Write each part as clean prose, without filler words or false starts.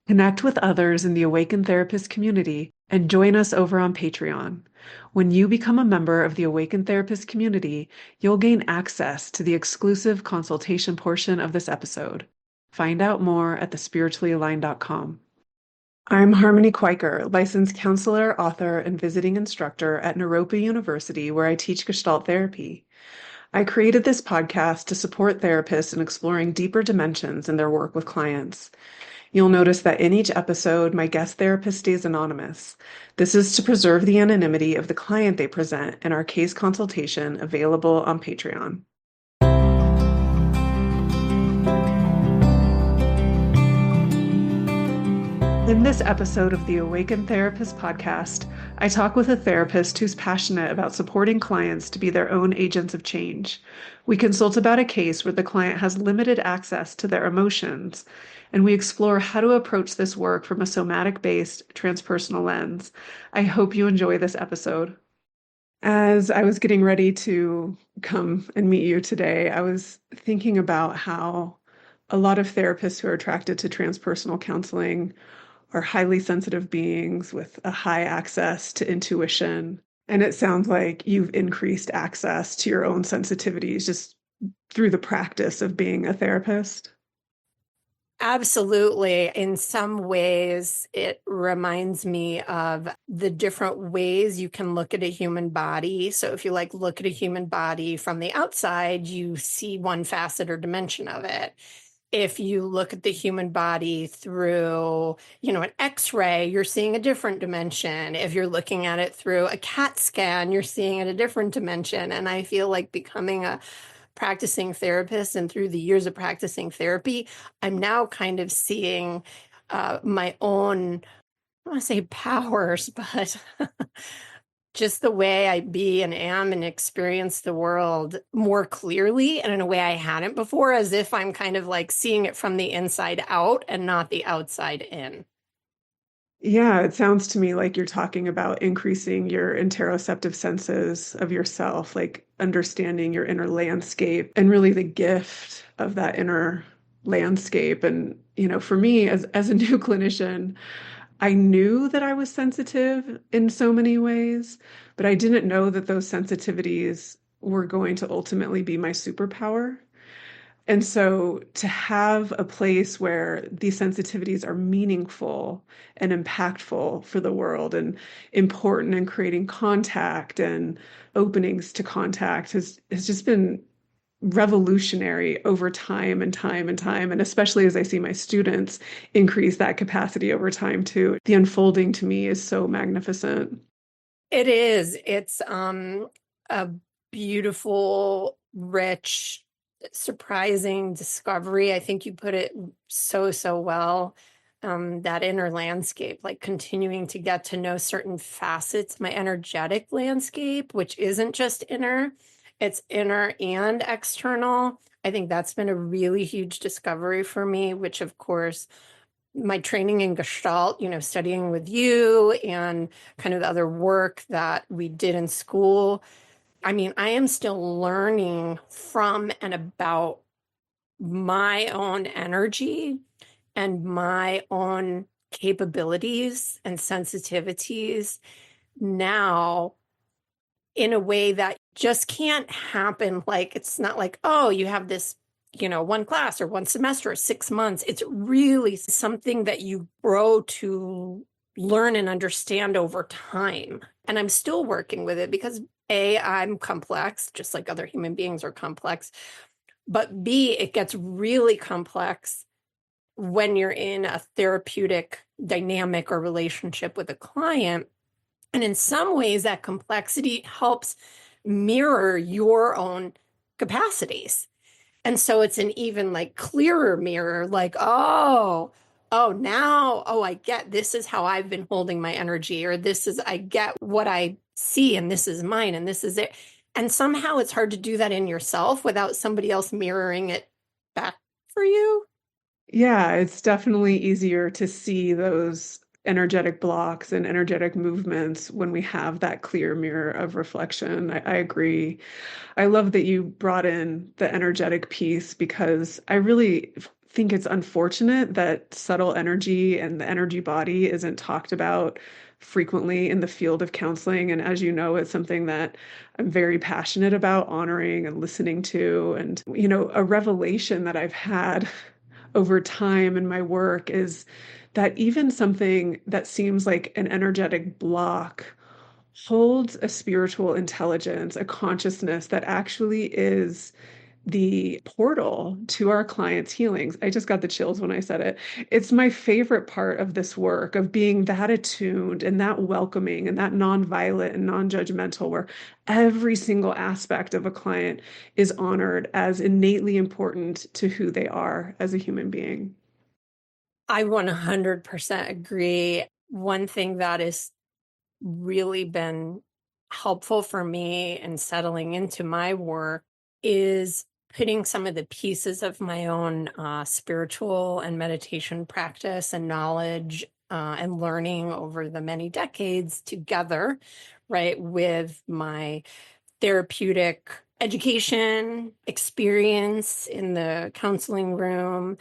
Connect with others in the Awaken Therapist community and join us over on Patreon. When you become a member of the Awaken Therapist community, you'll gain access to the exclusive consultation portion of this episode. Find out more at thespirituallyaligned.com. I'm Harmony Quaker, licensed counselor, author, and visiting instructor at Naropa University, where I teach Gestalt therapy. I created this podcast to support therapists in exploring deeper dimensions in their work with clients. You'll notice that in each episode, my guest therapist stays anonymous. This is to preserve the anonymity of the client they present in our case consultation available on Patreon. In this episode of the Awaken Therapist podcast, I talk with a therapist who's passionate about supporting clients to be their own agents of change. We consult about a case where the client has limited access to their emotions, and we explore how to approach this work from a somatic-based transpersonal lens. I hope you enjoy this episode. As I was getting ready to come and meet you today, I was thinking about how a lot of therapists who are attracted to transpersonal counseling are highly sensitive beings with a high access to intuition. And it sounds like you've increased access to your own sensitivities just through the practice of being a therapist. Absolutely. In some ways, it reminds me of the different ways you can look at a human body. So if you look at a human body from the outside, you see one facet or dimension of it. If you look at the human body through, an X-ray, you're seeing a different dimension. If you're looking at it through a CAT scan, you're seeing it a different dimension. And I feel like becoming a practicing therapist and through the years of practicing therapy, I'm now kind of seeing my own, I don't want to say powers, but just the way I be and am and experience the world more clearly and in a way I hadn't before, as if I'm kind of like seeing it from the inside out and not the outside in. Yeah, it sounds to me like you're talking about increasing your interoceptive senses of yourself, like understanding your inner landscape and really the gift of that inner landscape. And, for me as a new clinician, I knew that I was sensitive in so many ways, but I didn't know that those sensitivities were going to ultimately be my superpower. And so to have a place where these sensitivities are meaningful and impactful for the world and important in creating contact and openings to contact has just been revolutionary over time and time and time. And especially as I see my students increase that capacity over time too, the unfolding to me is so magnificent. It is. It's a beautiful, rich, surprising discovery. I think you put it so, so well. That inner landscape, like continuing to get to know certain facets, my energetic landscape, which isn't just inner, it's inner and external. I think that's been a really huge discovery for me, which of course my training in Gestalt, studying with you and kind of the other work that we did in school. I mean, I am still learning from and about my own energy and my own capabilities and sensitivities now in a way that just can't happen. Like, it's not like, oh, you have this, one class or one semester or 6 months. It's really something that you grow to learn and understand over time. And I'm still working with it because A, I'm complex, just like other human beings are complex. But B, it gets really complex when you're in a therapeutic dynamic or relationship with a client. And in some ways, that complexity helps mirror your own capacities. And so it's an even clearer mirror, like, now, I get this is how I've been holding my energy, or I get what I see, and this is mine, and this is it. And somehow it's hard to do that in yourself without somebody else mirroring it back for you. Yeah, it's definitely easier to see those energetic blocks and energetic movements when we have that clear mirror of reflection. I agree. I love that you brought in the energetic piece because I really think it's unfortunate that subtle energy and the energy body isn't talked about frequently in the field of counseling. And as you know, it's something that I'm very passionate about honoring and listening to. And, a revelation that I've had over time in my work is that even something that seems like an energetic block holds a spiritual intelligence, a consciousness that actually is the portal to our clients' healings. I just got the chills when I said it. It's my favorite part of this work of being that attuned and that welcoming and that non-violent and non-judgmental, where every single aspect of a client is honored as innately important to who they are as a human being. I 100% agree. One thing that has really been helpful for me in settling into my work is putting some of the pieces of my own spiritual and meditation practice and knowledge and learning over the many decades together, right, with my therapeutic education experience in the counseling room.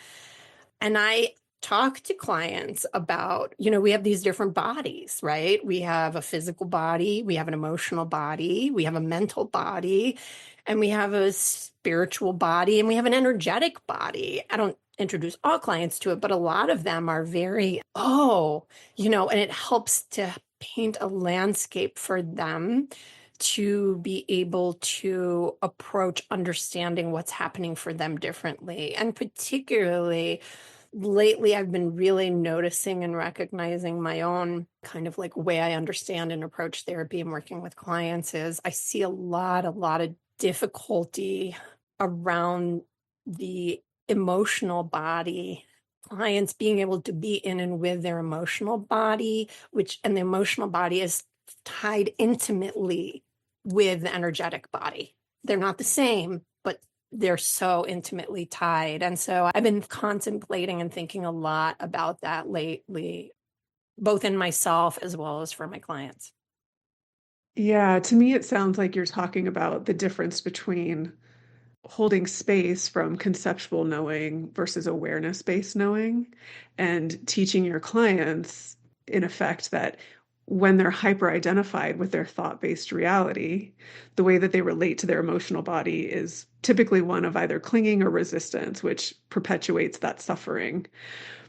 And I talk to clients about, we have these different bodies, right? We have a physical body, we have an emotional body, we have a mental body, and we have a spiritual body, and we have an energetic body. I don't introduce all clients to it, but a lot of them are very, and it helps to paint a landscape for them to be able to approach understanding what's happening for them differently. And particularly lately, I've been really noticing and recognizing my own kind of like way I understand and approach therapy and working with clients is I see a lot of difficulty around the emotional body, clients being able to be in and with their emotional body, and the emotional body is tied intimately with the energetic body. They're not the same, but they're so intimately tied. And so I've been contemplating and thinking a lot about that lately, both in myself as well as for my clients. Yeah, to me, it sounds like you're talking about the difference between holding space from conceptual knowing versus awareness-based knowing, and teaching your clients, in effect, that when they're hyper-identified with their thought-based reality, the way that they relate to their emotional body is typically one of either clinging or resistance, which perpetuates that suffering.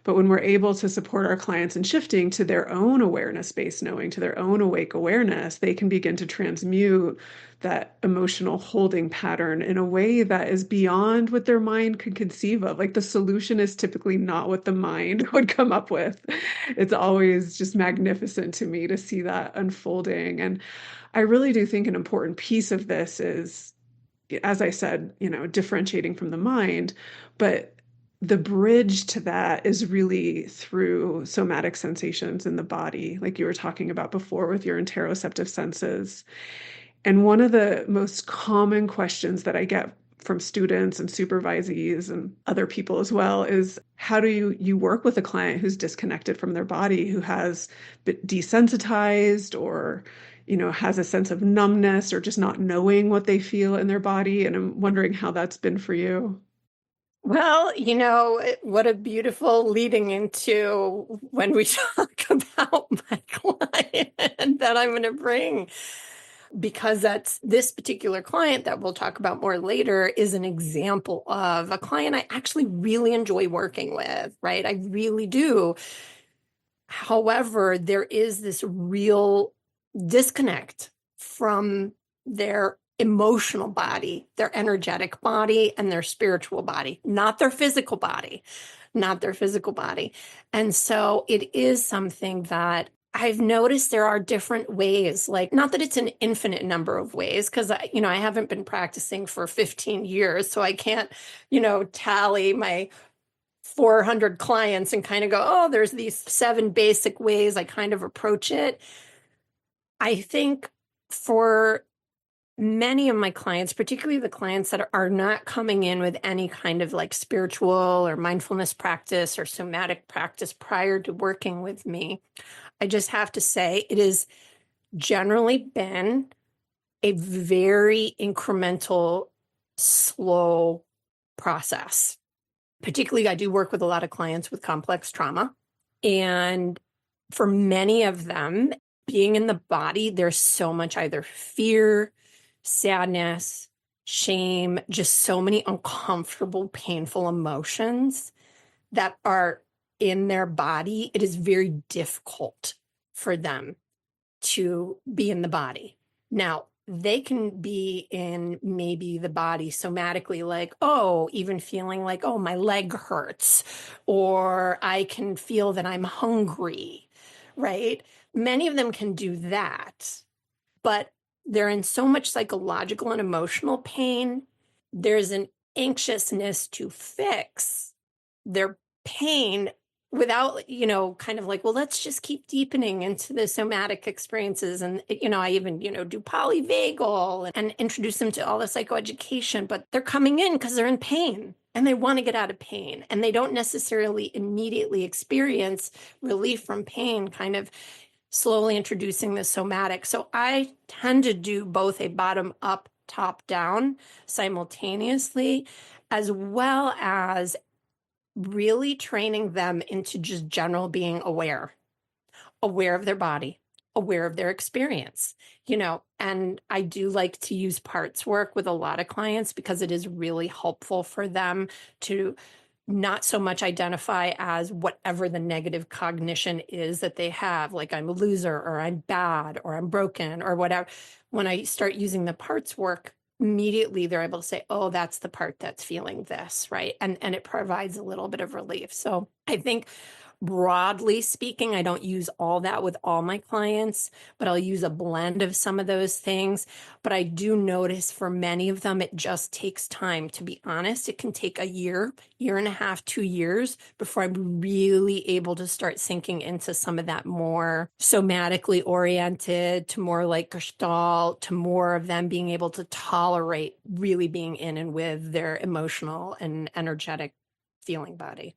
But when we're able to support our clients in shifting to their own awareness-based knowing, to their own awake awareness, they can begin to transmute that emotional holding pattern in a way that is beyond what their mind could conceive of. Like the solution is typically not what the mind would come up with. It's always just magnificent to me to see that unfolding. And I really do think an important piece of this is, as I said, differentiating from the mind, but the bridge to that is really through somatic sensations in the body, like you were talking about before with your interoceptive senses. And one of the most common questions that I get from students and supervisees and other people as well is, how do you work with a client who's disconnected from their body, who has been desensitized, or has a sense of numbness, or just not knowing what they feel in their body? And I'm wondering how that's been for you. Well, what a beautiful leading into when we talk about my client that I'm going to bring, because that's this particular client that we'll talk about more later is an example of a client I actually really enjoy working with, right? I really do. However, there is this real disconnect from their emotional body, their energetic body, and their spiritual body, not their physical body, not their physical body. And so it is something that I've noticed there are different ways, like not that it's an infinite number of ways, because I haven't been practicing for 15 years, so I can't, tally my 400 clients and kind of go, oh, there's these 7 basic ways I kind of approach it. I think for many of my clients, particularly the clients that are not coming in with any kind of like spiritual or mindfulness practice or somatic practice prior to working with me, I just have to say it has generally been a very incremental, slow process. Particularly, I do work with a lot of clients with complex trauma. And for many of them, being in the body, there's so much either fear, sadness, shame, just so many uncomfortable, painful emotions that are in their body. It is very difficult for them to be in the body. Now, they can be in maybe the body somatically, like, oh, even feeling like, oh, my leg hurts, or I can feel that I'm hungry, right? Many of them can do that, but they're in so much psychological and emotional pain. There's an anxiousness to fix their pain without, kind of like, well, let's just keep deepening into the somatic experiences. And, I even, do polyvagal and introduce them to all the psychoeducation, but they're coming in because they're in pain and they want to get out of pain. And they don't necessarily immediately experience relief from pain, kind of slowly introducing the somatic. So I tend to do both a bottom up, top down simultaneously, as well as really training them into just general being aware of their body, aware of their experience, and I do like to use parts work with a lot of clients because it is really helpful for them to not so much identify as whatever the negative cognition is that they have, like I'm a loser or I'm bad or I'm broken or whatever. When I start using the parts work, immediately they're able to say, oh, that's the part that's feeling this, right? And it provides a little bit of relief. So I think broadly speaking, I don't use all that with all my clients, but I'll use a blend of some of those things. But I do notice for many of them, it just takes time. To be honest, it can take a year, year and a half, 2 years before I'm really able to start sinking into some of that more somatically oriented, to more like Gestalt, to more of them being able to tolerate really being in and with their emotional and energetic feeling body.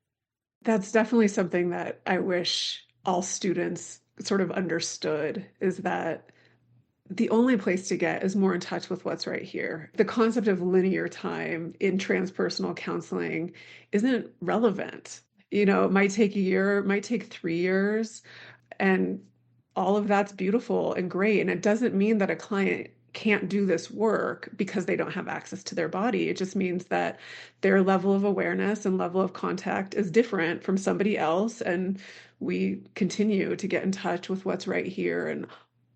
That's definitely something that I wish all students sort of understood is that the only place to get is more in touch with what's right here. The concept of linear time in transpersonal counseling isn't relevant. It might take a year, it might take 3 years, and all of that's beautiful and great. And it doesn't mean that a client can't do this work because they don't have access to their body. It just means that their level of awareness and level of contact is different from somebody else. And we continue to get in touch with what's right here and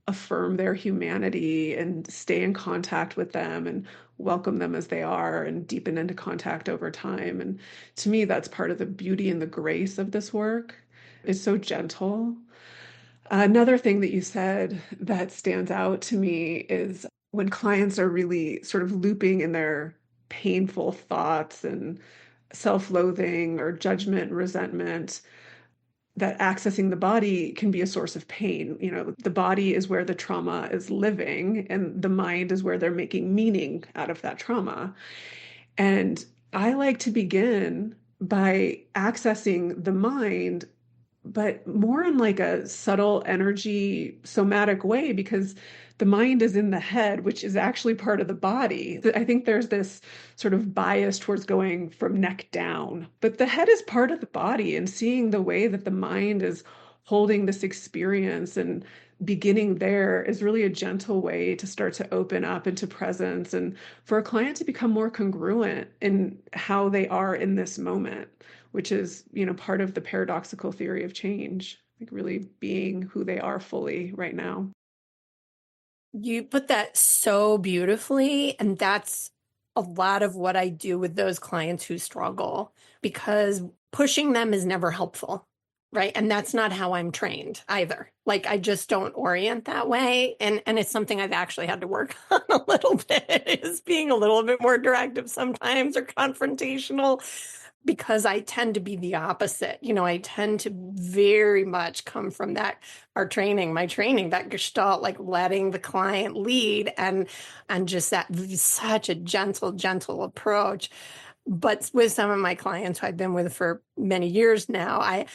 affirm their humanity and stay in contact with them and welcome them as they are and deepen into contact over time. And to me, that's part of the beauty and the grace of this work. It's so gentle. Another thing that you said that stands out to me is when clients are really sort of looping in their painful thoughts and self-loathing or judgment, resentment, that accessing the body can be a source of pain. The body is where the trauma is living, and the mind is where they're making meaning out of that trauma. And I like to begin by accessing the mind, but more in like a subtle energy somatic way, because the mind is in the head, which is actually part of the body. I think there's this sort of bias towards going from neck down, but the head is part of the body, and seeing the way that the mind is holding this experience and beginning there is really a gentle way to start to open up into presence and for a client to become more congruent in how they are in this moment, which is, part of the paradoxical theory of change, like really being who they are fully right now. You put that so beautifully, and that's a lot of what I do with those clients who struggle, because pushing them is never helpful, right? And that's not how I'm trained either. Like I just don't orient that way, and it's something I've actually had to work on a little bit, is being a little bit more directive sometimes or confrontational, because I tend to be the opposite. I tend to very much come from that, my training, that Gestalt, like letting the client lead, and just that such a gentle approach. But with some of my clients who I've been with for many years now, I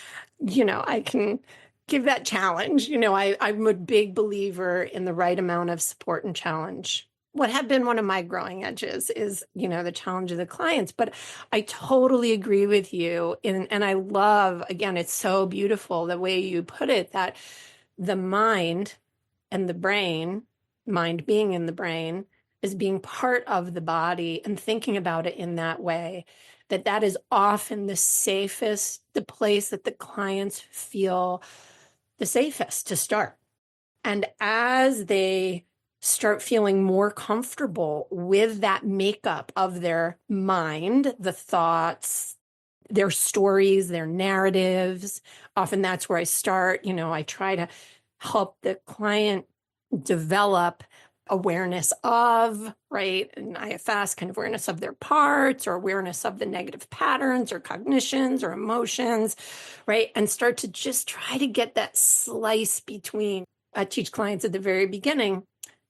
can give that challenge. I'm a big believer in the right amount of support and challenge. what had been one of my growing edges is, the challenge of the clients. But I totally agree with you. And I love, again, it's so beautiful the way you put it, that the mind and the brain, mind being in the brain, is being part of the body, and thinking about it in that way, that is often the place that the clients feel the safest to start. And as they start feeling more comfortable with that makeup of their mind, the thoughts, their stories, their narratives, often that's where I start. I try to help the client develop awareness of, right? And IFS, kind of awareness of their parts, or awareness of the negative patterns or cognitions or emotions, right? And start to just try to get that slice between. I teach clients at the very beginning,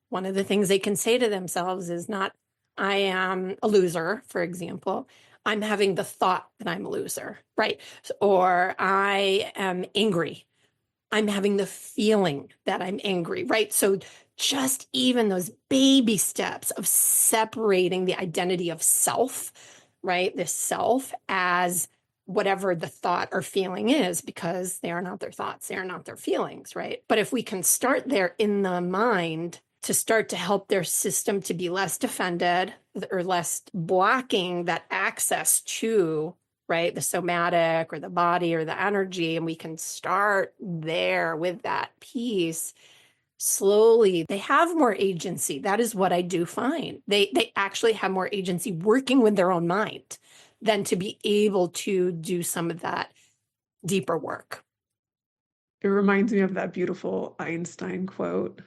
one of the things they can say to themselves is not, I am a loser, for example. I'm having the thought that I'm a loser, right? Or I am angry. I'm having the feeling that I'm angry, right? So just even those baby steps of separating the identity of self, right? The self as whatever the thought or feeling is, because they are not their thoughts, they are not their feelings, right? But if we can start there in the mind to start to help their system to be less defended or less blocking that access to, right, the somatic or the body or the energy, and we can start there with that piece slowly, they have more agency. That is what I do find. They actually have more agency working with their own mind than to be able to do some of that deeper work. It reminds me of that beautiful Einstein quote.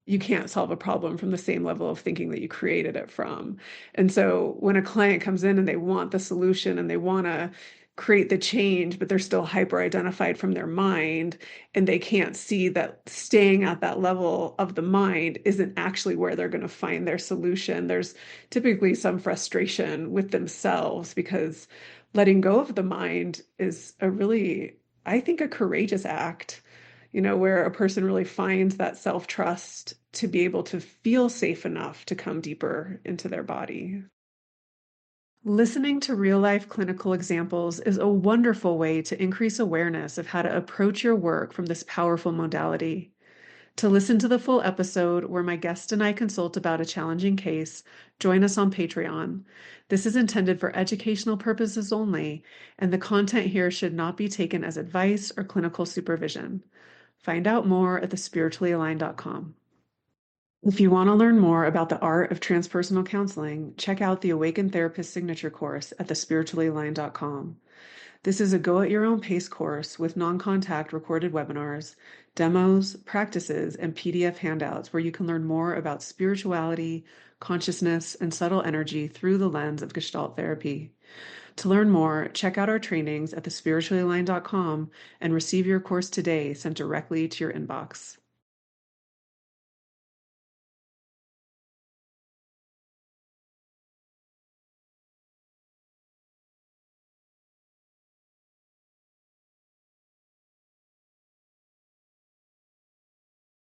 You can't solve a problem from the same level of thinking that you created it from. And so when a client comes in and they want the solution and they want to create the change, but they're still hyper identified from their mind, and they can't see that staying at that level of the mind isn't actually where they're going to find their solution. There's typically some frustration with themselves because letting go of the mind is a really, I think, a courageous act, where a person really finds that self-trust to be able to feel safe enough to come deeper into their body. Listening to real-life clinical examples is a wonderful way to increase awareness of how to approach your work from this powerful modality. To listen to the full episode where my guest and I consult about a challenging case, join us on Patreon. This is intended for educational purposes only, and the content here should not be taken as advice or clinical supervision. Find out more at thespirituallyaligned.com. If you want to learn more about the art of transpersonal counseling, check out the Awakened Therapist Signature course at thespirituallyaligned.com. This is a go-at-your-own-pace course with non-contact recorded webinars, demos, practices, and PDF handouts where you can learn more about spirituality, consciousness, and subtle energy through the lens of Gestalt therapy. To learn more, check out our trainings at thespirituallyaligned.com and receive your course today sent directly to your inbox.